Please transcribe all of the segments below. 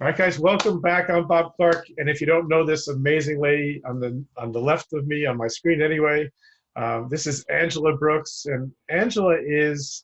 All right, guys, welcome back. I'm Bob Clark, and if you don't know this amazing lady on the left of me on my screen, anyway, this is Angela Brooks, and Angela is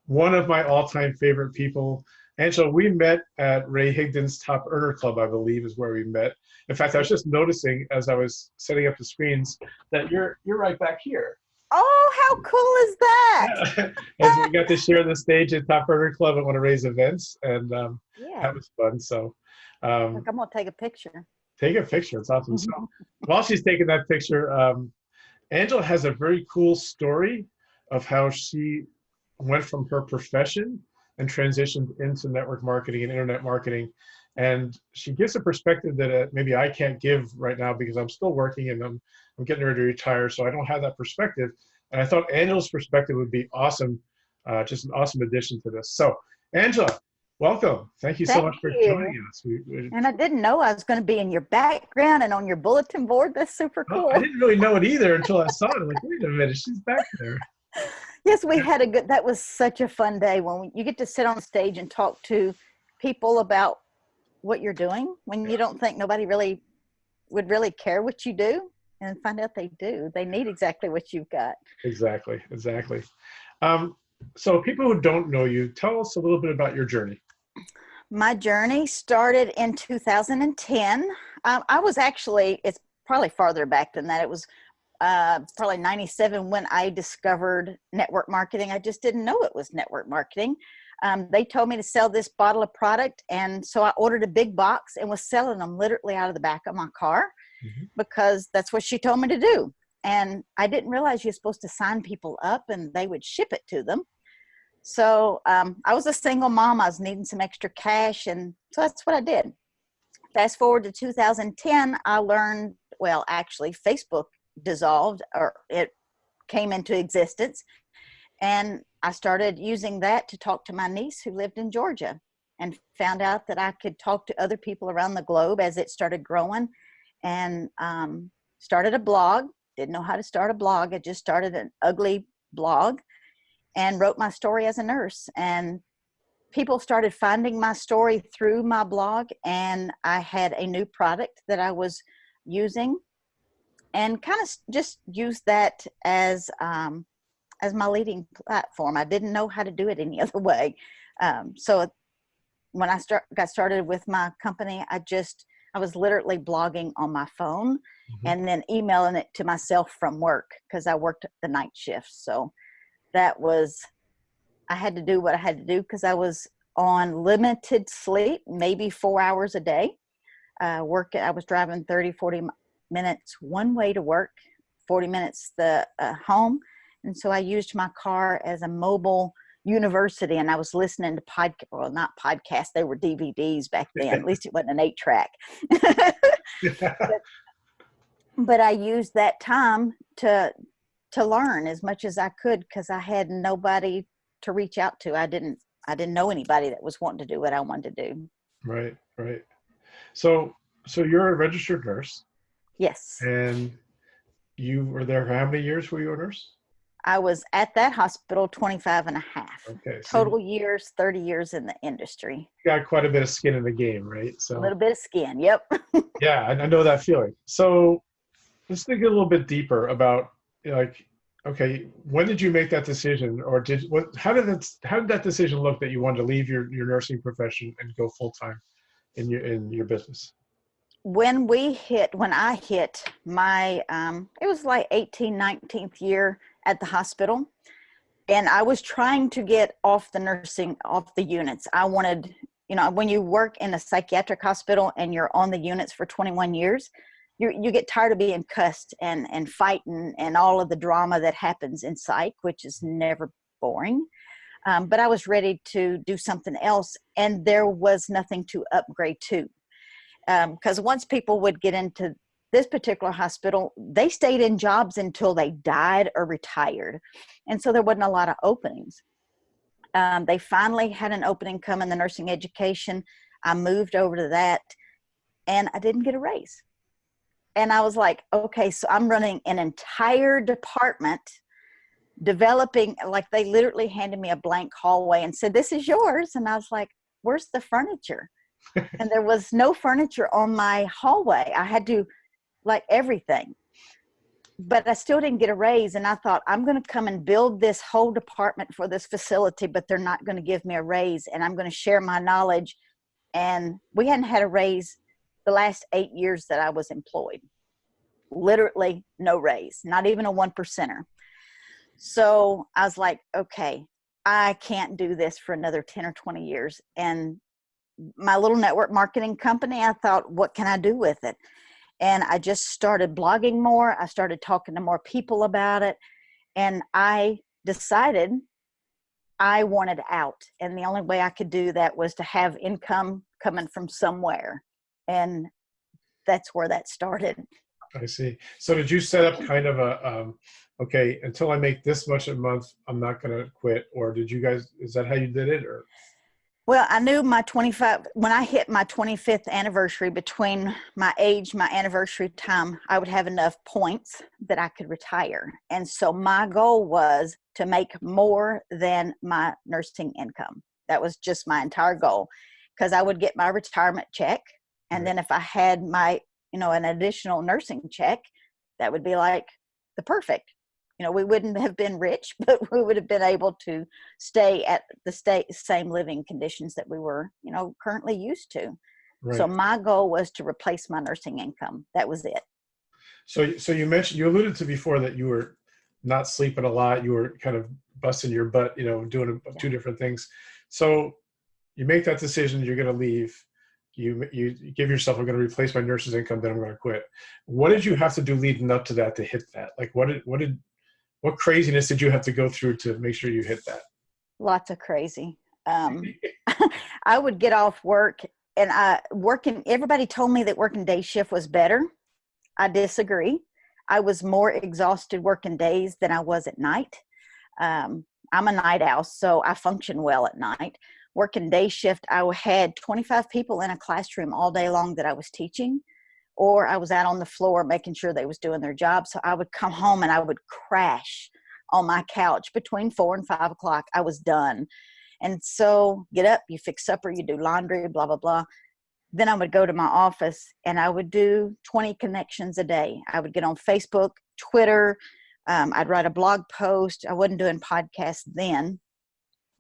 one of my all-time favorite people. Angela, we met at Ray Higdon's Top Earner Club, I believe, is where we met. In fact, I was just noticing as I was setting up the screens that you're right back here. Oh, how cool is that? Yeah, as we got to share the stage at Top Earner Club at one of Ray's events, and Yeah. that was fun. So. Look, Um, I'm gonna take a picture. Take a picture. It's awesome. So while she's taking that picture, Angela has a very cool story of how she went from her profession and transitioned into network marketing and internet marketing. And she gives a perspective that maybe I can't give right now because I'm still working and I'm getting ready to retire. So I don't have that perspective. And I thought Angela's perspective would be awesome, just an awesome addition to this. So Angela, welcome. Thank you so Thank much for you. joining us. And I didn't know I was going to be in your background and on your bulletin board. That's super Oh, I cool. didn't really know it either until I saw it. I'm like, wait a minute, she's back there. Yes, we had a good, that was such a fun day when you get to sit on stage and talk to people about what you're doing when you don't think nobody really would really care what you do, and find out they do. They need exactly what you've got. Exactly, exactly. Um, so people who don't know you, tell us a little bit about your journey. My journey started in 2010. I was actually, it's probably farther back than that. It was probably 97 when I discovered network marketing. I just didn't know it was network marketing. They told me to sell this bottle of product. And so I ordered a big box and was selling them literally out of the back of my car because that's what she told me to do. And I didn't realize you're supposed to sign people up and they would ship it to them. So I was a single mom. I was needing some extra cash. And so that's what I did. Fast forward to 2010, I learned, well, actually, Facebook dissolved, or it came into existence. And I started using that to talk to my niece who lived in Georgia, and found out that I could talk to other people around the globe as it started growing, and started a blog. Didn't know how to start a blog. I just started an ugly blog and wrote my story as a nurse. And people started finding my story through my blog, and I had a new product that I was using, and kind of just used that as my leading platform. I didn't know how to do it any other way. So when I got started with my company, I was literally blogging on my phone and then emailing it to myself from work because I worked the night shift. So I had to do what I had to do because I was on limited sleep, maybe 4 hours a day. I was driving 30, 40 minutes one way to work, 40 minutes home. And so I used my car as a mobile university, and I was listening to not podcasts, they were DVDs back then. At least it wasn't an 8-track. But I used that time to learn as much as I could because I had nobody to reach out to. I didn't know anybody that was wanting to do what I wanted to do. Right, right. So you're a registered nurse, Yes. and you were there for how many years were you a nurse? I was at that hospital 25 and a half. Okay, so you Total years, 30 years in the industry. got quite a bit of skin in the game, right? A So little bit of skin. Yep. yeah, I know that feeling. So let's think a little bit deeper about like, okay, when did you make that decision, or how did that decision look that you wanted to leave your nursing profession and go full time in your business? When I hit my, it was like 18th, 19th year at the hospital, and I was trying to get off the units. I wanted, when you work in a psychiatric hospital and you're on the units for 21 years, you get tired of being cussed and fighting and all of the drama that happens in psych, which is never boring. But I was ready to do something else, and there was nothing to upgrade to. Because once people would get into this particular hospital, they stayed in jobs until they died or retired. And so there wasn't a lot of openings. They finally had an opening come in the nursing education. I moved over to that, and I didn't get a raise. And I was like, okay, so I'm running an entire department, developing, like they literally handed me a blank hallway and said, this is yours. And I was like, where's the furniture? And there was no furniture on my hallway. I had to, like, everything. But I still didn't get a raise. And I thought, I'm going to come and build this whole department for this facility, but they're not going to give me a raise. And I'm going to share my knowledge. And we hadn't had a raise the last 8 years that I was employed. Literally no raise, not even a 1%er. So I was like, okay, I can't do this for another 10 or 20 years. And my little network marketing company, I thought, what can I do with it? And I just started blogging more. I started talking to more people about it. And I decided I wanted out. And the only way I could do that was to have income coming from somewhere. And that's where that started. I see. So did you set up kind of a, okay, until I make this much a month, I'm not going to quit? Or did you guys, is that how you did it? Or? Well, I knew when I hit my 25th anniversary, between my age, my anniversary time, I would have enough points that I could retire. And so my goal was to make more than my nursing income. That was just my entire goal, because I would get my retirement check. And then if I had my, an additional nursing check, that would be like the perfect. We wouldn't have been rich, but we would have been able to stay at the same living conditions that we were, currently used to. Right. So my goal was to replace my nursing income. That was it. So you alluded to before that you were not sleeping a lot. You were kind of busting your butt, doing two different things. So you make that decision, you're going to leave. You give yourself, I'm going to replace my nurse's income, then I'm going to quit. What did you have to do leading up to that to hit that? Like what craziness did you have to go through to make sure you hit that? Lots of crazy. I would get off work and everybody told me that working day shift was better. I disagree. I was more exhausted working days than I was at night. I'm a night owl, so I function well at night. Working day shift, I had 25 people in a classroom all day long that I was teaching, or I was out on the floor making sure they was doing their job. So I would come home and I would crash on my couch between 4 and 5 o'clock. I was done. And so get up, you fix supper, you do laundry, blah, blah, blah. Then I would go to my office and I would do 20 connections a day. I would get on Facebook, Twitter. I'd write a blog post. I wasn't doing podcasts then.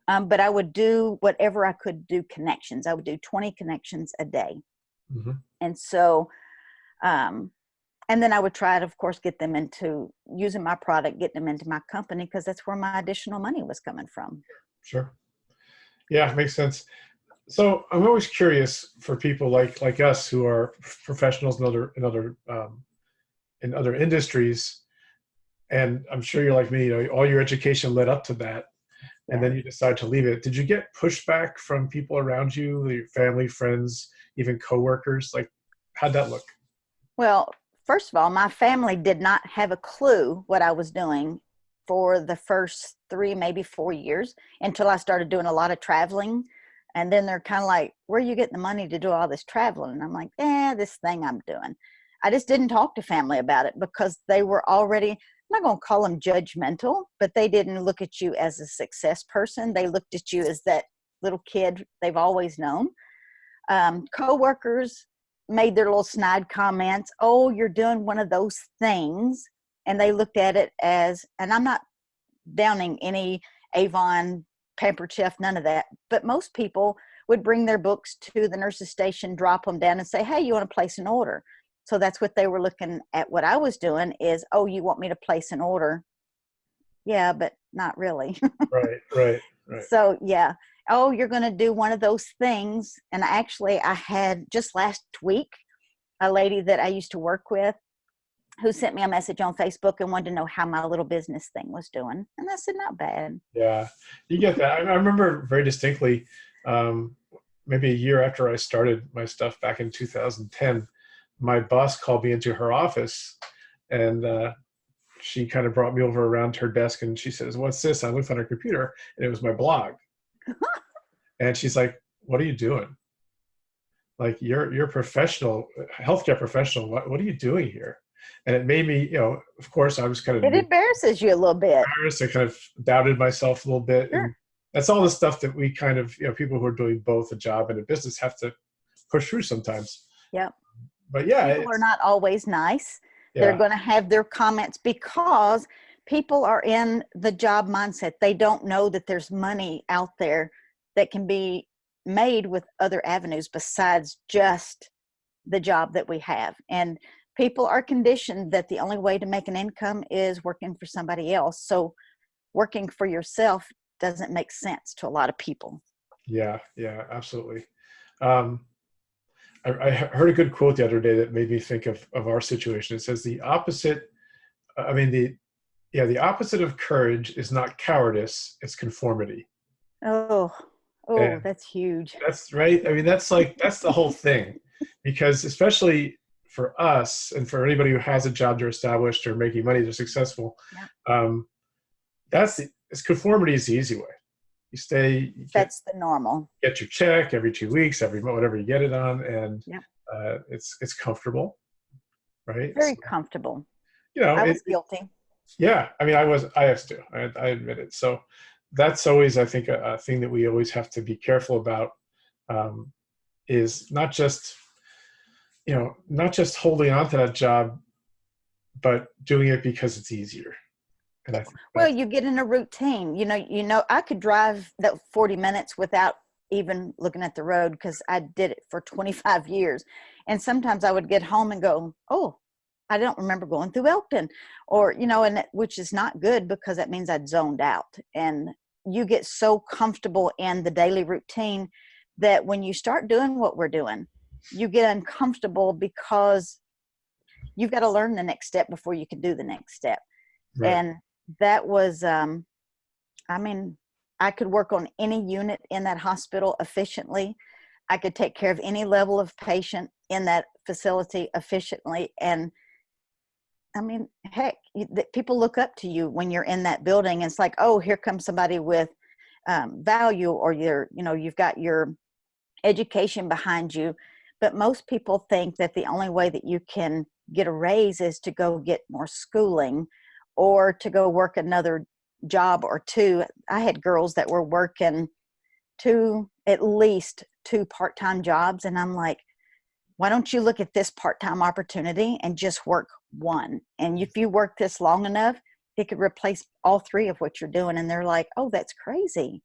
But I would do whatever I could do connections. I would do 20 connections a day. Mm-hmm. And so, and then I would try to, of course, get them into using my product, get them into my company, because that's where my additional money was coming from. Sure. Yeah, makes sense. So I'm always curious for people like us who are professionals in other industries, and I'm sure you're like me. All your education led up to that. And then you decide to leave it. Did you get pushback from people around you, your family, friends, even coworkers? Like, how'd that look? Well, first of all, my family did not have a clue what I was doing for the first 3, maybe 4 years, until I started doing a lot of traveling. And then they're kind of like, where are you getting the money to do all this traveling? And I'm like, this thing I'm doing. I just didn't talk to family about it because they were already, I'm not going to call them judgmental, but they didn't look at you as a success person. They looked at you as that little kid they've always known. Coworkers made their little snide comments. Oh, you're doing one of those things. And they looked at it as, and I'm not downing any Avon, Pampered Chef, none of that. But most people would bring their books to the nurse's station, drop them down and say, hey, you want to place an order? So that's what they were looking at. What I was doing is, oh, you want me to place an order? Yeah, but not really. Right. So yeah. Oh, you're going to do one of those things. And actually I had just last week, a lady that I used to work with who sent me a message on Facebook and wanted to know how my little business thing was doing. And I said, not bad. Yeah, you get that. I remember very distinctly, maybe a year after I started my stuff back in 2010, my boss called me into her office and she kind of brought me over around to her desk and she says, what's this? I looked on her computer and it was my blog. And she's like, what are you doing? Like, you're a professional, healthcare professional. What are you doing here? And it made me, of course, I was kind of. It embarrasses you a little bit. Embarrassed. I kind of doubted myself a little bit. Sure. And that's all the stuff that we kind of, people who are doing both a job and a business have to push through sometimes. Yep. But yeah, People are not always nice. They're yeah, going to have their comments because people are in the job mindset. They don't know that there's money out there that can be made with other avenues besides just the job that we have. And people are conditioned that the only way to make an income is working for somebody else. So working for yourself doesn't make sense to a lot of people. yeah, yeah, absolutely. Um, I heard a good quote the other day that made me think of our situation. It says the opposite. I mean, the opposite of courage is not cowardice; it's conformity. Oh, oh, And that's huge. that's right. I mean, that's the whole thing, because especially for us and for anybody who has a job they're established or making money, they're successful. Yeah. Um, it's conformity is the easy way. You That's the normal. get your check every 2 weeks, every whatever you get it on, and Yeah. it's comfortable, right? Very So, comfortable. you know, I was guilty. yeah. I mean, I have to. I admit it. So that's always, I think, a thing that we always have to be careful about, um, is not just holding on to that job, but doing it because it's easier. And I think Well, that's you get in a routine. I could drive that 40 minutes without even looking at the road because I did it for 25 years. And sometimes I would get home and go, oh, I don't remember going through Elkton, which is not good because that means I'd zoned out. And you get so comfortable in the daily routine that when you start doing what we're doing, you get uncomfortable because you've got to learn the next step before you can do the next step. right. And that was, I mean, I could work on any unit in that hospital efficiently. I could take care of any level of patient in that facility efficiently. And I mean, heck, people look up to you when you're in that building. And it's like, oh, here comes somebody with value, or you've got your education behind you. But most people think that the only way that you can get a raise is to go get more schooling or to go work another job or two. I had girls that were working at least two part-time jobs. And I'm like, why don't you look at this part-time opportunity and just work one? And if you work this long enough, it could replace all three of what you're doing. And they're like, oh, that's crazy.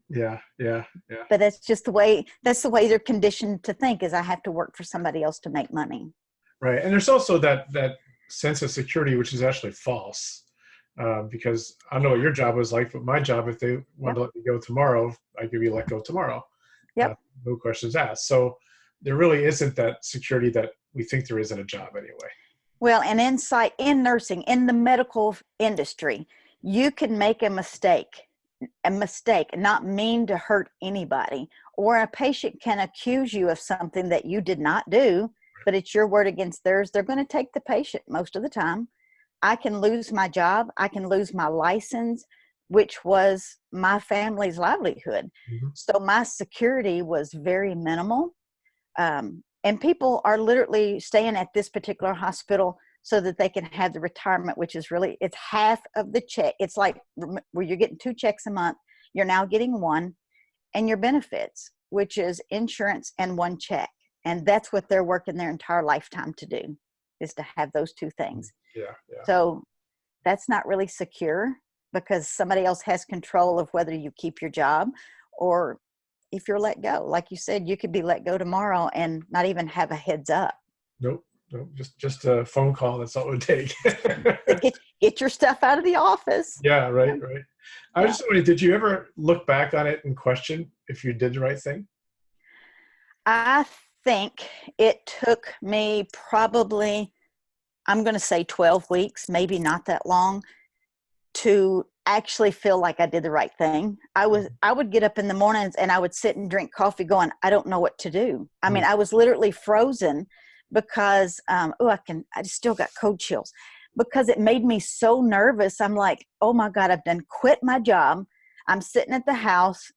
Yeah, yeah, yeah. But that's the way they're conditioned to think, is I have to work for somebody else to make money. Right. And there's also that sense of security, which is actually false. Because I don't know what your job was like, but my job, if they wanted Yep. to let me go tomorrow, I could be let go tomorrow. Yep. No questions asked. So there really isn't that security that we think there is in a job anyway. Well, and in nursing, in the medical industry, you can make a mistake, not mean to hurt anybody, or a patient can accuse you of something that you did not do, but it's your word against theirs. They're going to take the patient most of the time. I can lose my job. I can lose my license, which was my family's livelihood. Mm-hmm. So my security was very minimal. And people are literally staying at this particular hospital so that they can have the retirement, which is really, it's half of the check. It's like where you're getting 2 checks a month, you're now getting one, and your benefits, which is insurance and 1 check. And that's what they're working their entire lifetime to do, is to have those 2 things. Yeah, yeah. So that's not really secure, because somebody else has control of whether you keep your job or if you're let go. Like you said, you could be let go tomorrow and not even have a heads up. Nope. Just a phone call. That's all it would take. Get your stuff out of the office. Yeah, right. I was Yeah. just wondering, did you ever look back on it and question if you did the right thing? I think it took me probably, I'm going to say 12 weeks, maybe not that long, to actually feel like I did the right thing. I would get up in the mornings and I would sit and drink coffee going, I don't know what to do. I mean, I was literally frozen because, I just still got cold chills, because it made me so nervous. I'm like, oh my God, I've done quit my job. I'm sitting at the house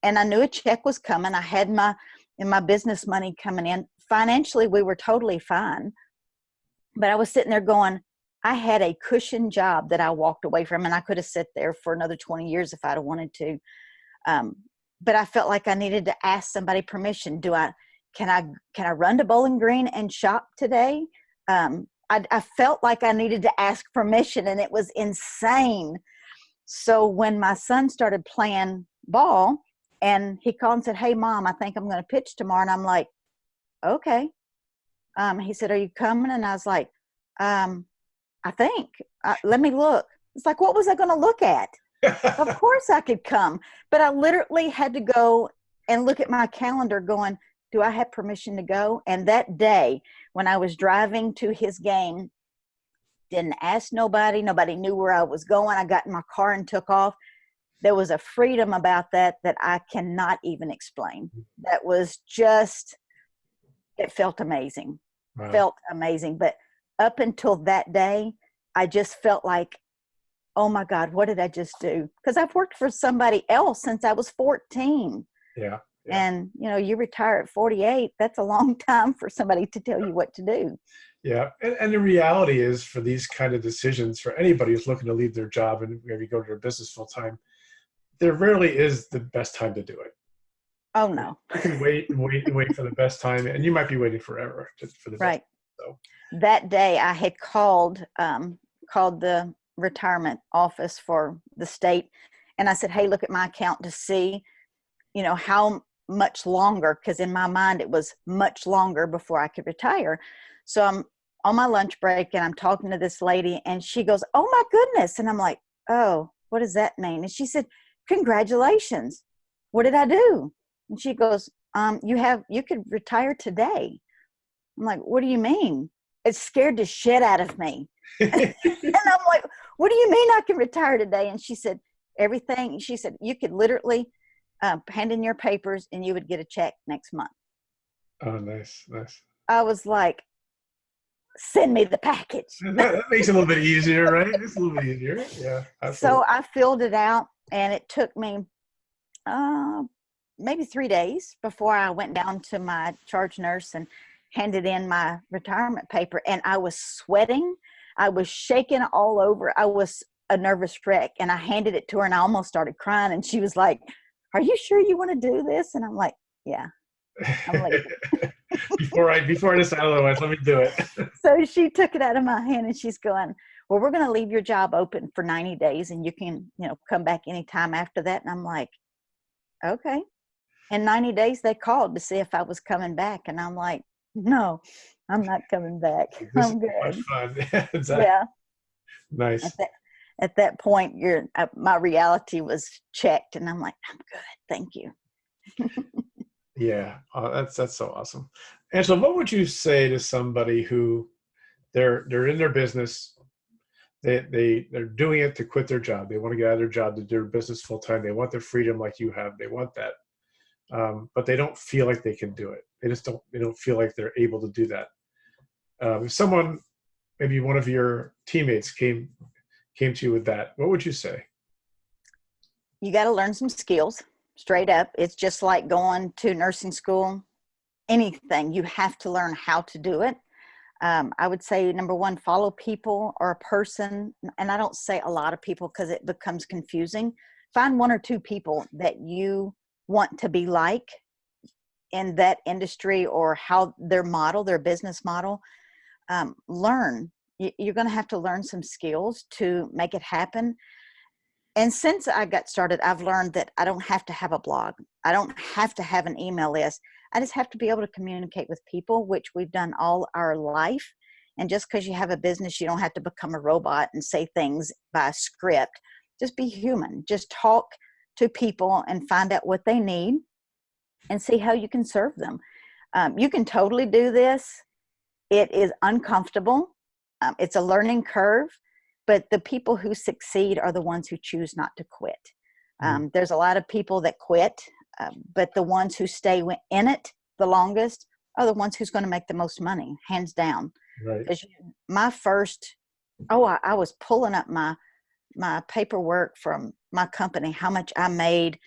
and I knew a check was coming. I had my business money coming in. Financially, we were totally fine. But I was sitting there going, I had a cushion job that I walked away from, and I could have sat there for another 20 years if I'd have wanted to. But I felt like I needed to ask somebody permission. can I run to Bowling Green and shop today? I felt like I needed to ask permission, and it was insane. So when my son started playing ball, and he called and said, "Hey, Mom, I think I'm going to pitch tomorrow," and I'm like, "Okay." He said, "Are you coming?" And I was like, "I think. Let me look." It's like, what was I going to look at? Of course I could come, but I literally had to go and look at my calendar going, do I have permission to go? And that day when I was driving to his game, didn't ask nobody. Nobody knew where I was going. I got in my car and took off. There was a freedom about that I cannot even explain. That was just, it felt amazing. Wow. Felt amazing. But up until that day, I just felt like, oh my God, what did I just do? Because I've worked for somebody else since I was 14. Yeah. And, you retire at 48. That's a long time for somebody to tell you what to do. Yeah. And the reality is, for these kind of decisions, for anybody who's looking to leave their job and maybe go to their business full time, there rarely is the best time to do it. Oh, no. You can wait and wait and wait for the best time, and you might be waiting forever for the best. Right. So that day I had called the retirement office for the state, and I said, "Hey, look at my account to see, how much longer," because in my mind it was much longer before I could retire. So I'm on my lunch break and I'm talking to this lady, and she goes, "Oh my goodness." And I'm like, "Oh, what does that mean?" And she said, "Congratulations." What did I do? And she goes, you could retire today." I'm like, "What do you mean?" It scared the shit out of me. And I'm like, "What do you mean I can retire today?" And she said, "Everything." She said, "You could literally hand in your papers and you would get a check next month." Oh, nice. I was like, "Send me the package." That makes it a little bit easier, right? It's a little bit easier. Yeah, absolutely. So I filled it out, and it took me maybe 3 days before I went down to my charge nurse and handed in my retirement paper. And I was sweating. I was shaking all over. I was a nervous wreck. And I handed it to her and I almost started crying. And she was like, "Are you sure you want to do this?" And I'm like, "Yeah, I'm leaving." before I decide otherwise, let me do it. So she took it out of my hand and she's going, "Well, we're going to leave your job open for 90 days and you can, come back anytime after that." And I'm like, "Okay." In 90 days, they called to see if I was coming back. And I'm like, "No, I'm not coming back. This is I'm too much good." fun. Exactly. Yeah. Nice. At that point, my reality was checked. And I'm like, "I'm good. Thank you." Yeah. Oh, that's so awesome. Angela, what would you say to somebody who they're in their business, they're doing it to quit their job. They want to get out of their job to do their business full time. They want their freedom like you have. They want that. But they don't feel like they can do it. They don't feel like they're able to do that. If someone, maybe one of your teammates came to you with that, what would you say? You got to learn some skills straight up. It's just like going to nursing school. Anything, you have to learn how to do it. I would say, number one, follow people or a person. And I don't say a lot of people because it becomes confusing. Find one or two people that you want to be like in that industry or how their business model. Learn. You're going to have to learn some skills to make it happen. And since I got started, I've learned that I don't have to have a blog. I don't have to have an email list. I just have to be able to communicate with people, which we've done all our life. And just because you have a business, you don't have to become a robot and say things by script. Just be human. Just talk to people and find out what they need and see how you can serve them. You can totally do this. It is uncomfortable. It's a learning curve, but the people who succeed are the ones who choose not to quit. There's a lot of people that quit, but the ones who stay in it the longest are the ones who's going to make the most money, hands down. Right. Because my first, I was pulling up my paperwork from my company, how much I made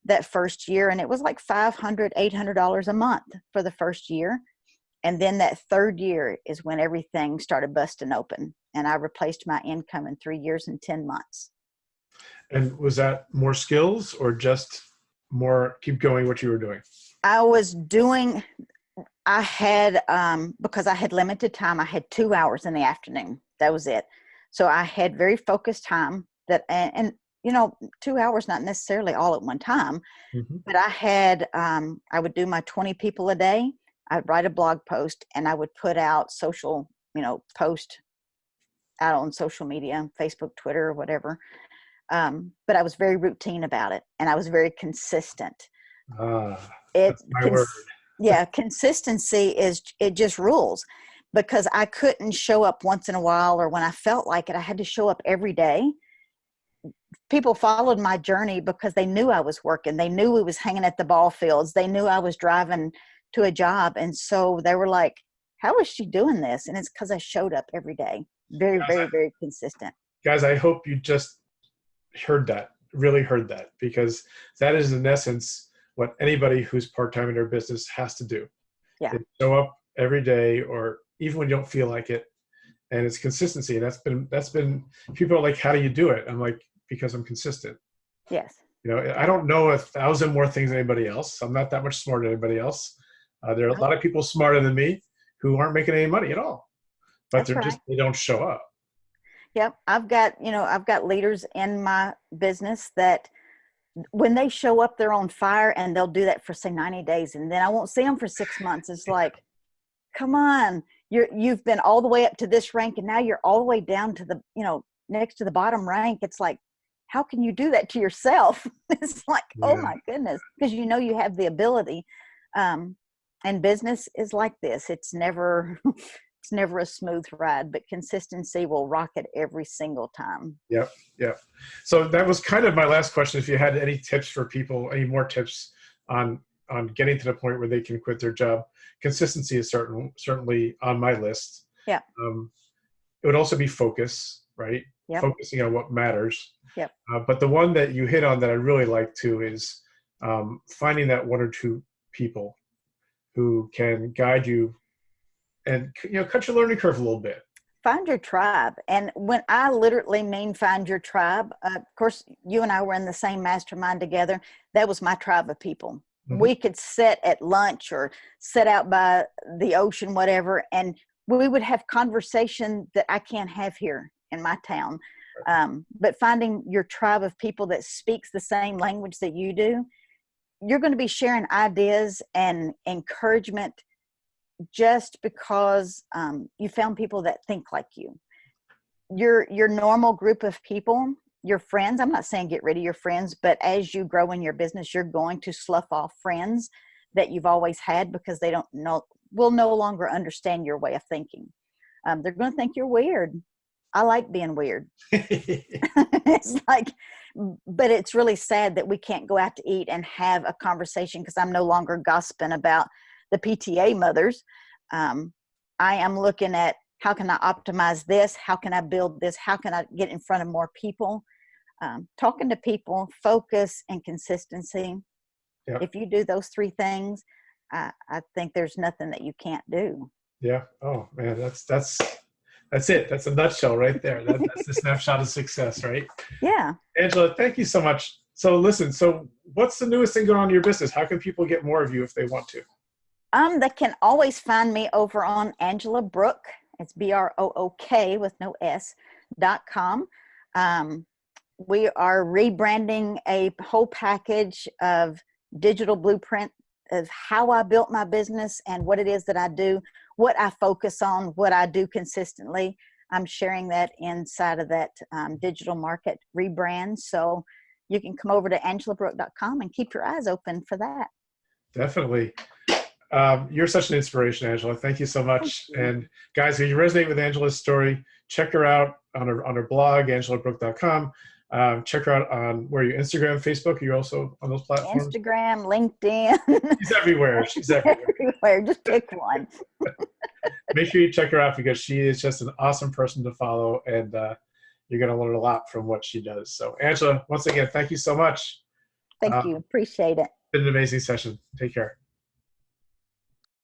that first year. And it was like $500, $800 a month for the first year. And then that third year is when everything started busting open. And I replaced my income in 3 years and 10 months. And was that more skills or just more keep going what you were doing? I was doing, I had, because I had limited time, I had 2 hours in the afternoon. That was it. So I had very focused time that, and 2 hours, not necessarily all at one time, Mhm. but I had, I would do my 20 people a day. I'd write a blog post and I would put out social, post out on social media, Facebook, Twitter, or whatever. But I was very routine about it and I was very consistent. Ah, It that's my can, word. yeah, consistency it just rules, because I couldn't show up once in a while or when I felt like it. I had to show up every day. People followed my journey because they knew I was working. They knew we was hanging at the ball fields. They knew I was driving to a job. And so they were like, how is she doing this? And it's because I showed up every day. Very, Guys, very, very consistent. guys, I hope you just heard that, really heard that, because that is in essence what anybody who's part-time in their business has to do. Yeah. Is show up every day, or even when you don't feel like it. And it's consistency. That's been people are like, how do you do it? I'm like, because I'm consistent. Yes. I don't know 1,000 more things than anybody else. I'm not that much smarter than anybody else. There are a lot of people smarter than me who aren't making any money at all, but That's right. they don't show up. Yep. I've got leaders in my business that when they show up, they're on fire, and they'll do that for say 90 days. And then I won't see them for 6 months. It's like, come on, you've been all the way up to this rank, and now you're all the way down to the, next to the bottom rank. It's like, how can you do that to yourself? It's like, Yeah. oh my goodness, because you have the ability. And business is like this. It's never it's never a smooth ride, but consistency will rock it every single time. Yep. Yep. So that was kind of my last question. If you had any tips for people, any more tips on getting to the point where they can quit their job, consistency is certainly on my list. Yeah. It would also be focus, right? Yep. Focusing on what matters. Yep. But the one that you hit on that I really like too is finding that one or two people who can guide you and cut your learning curve a little bit. Find your tribe. And when I literally mean find your tribe, of course, you and I were in the same mastermind together. That was my tribe of people. Mm-hmm. We could sit at lunch or sit out by the ocean, whatever, and we would have conversation that I can't have here in my town. But finding your tribe of people that speaks the same language that you do, you're going to be sharing ideas and encouragement just because you found people that think like you. Your normal group of people, your friends, I'm not saying get rid of your friends, but as you grow in your business, you're going to slough off friends that you've always had because they will no longer understand your way of thinking. They're going to think you're weird. I like being weird. It's like, but it's really sad that we can't go out to eat and have a conversation because I'm no longer gossiping about the PTA mothers. I am looking at how can I optimize this? How can I build this? How can I get in front of more people? Talking to people, focus, and consistency. Yep. If you do those three things, I think there's nothing that you can't do. Yeah. Oh man, that's it. That's a nutshell right there. That's the snapshot of success, right? Yeah. Angela, thank you so much. So listen, what's the newest thing going on in your business? How can people get more of you if they want to? They can always find me over on Angela Brook. It's BROOK with no S.com. We are rebranding a whole package of digital blueprint of how I built my business and what it is that I do, what I focus on, what I do consistently. I'm sharing that inside of that digital market rebrand. So you can come over to angelabrook.com and keep your eyes open for that. Definitely. You're such an inspiration, Angela. Thank you so much. And guys, if you resonate with Angela's story, check her out on her blog, angelabrook.com. Check her out on Instagram, Facebook. You're also on those platforms. Instagram, LinkedIn. She's everywhere. She's everywhere. Just pick one. Make sure you check her out because she is just an awesome person to follow, and you're going to learn a lot from what she does. So, Angela, once again, thank you so much. Thank you. Appreciate it. It's been an amazing session. Take care.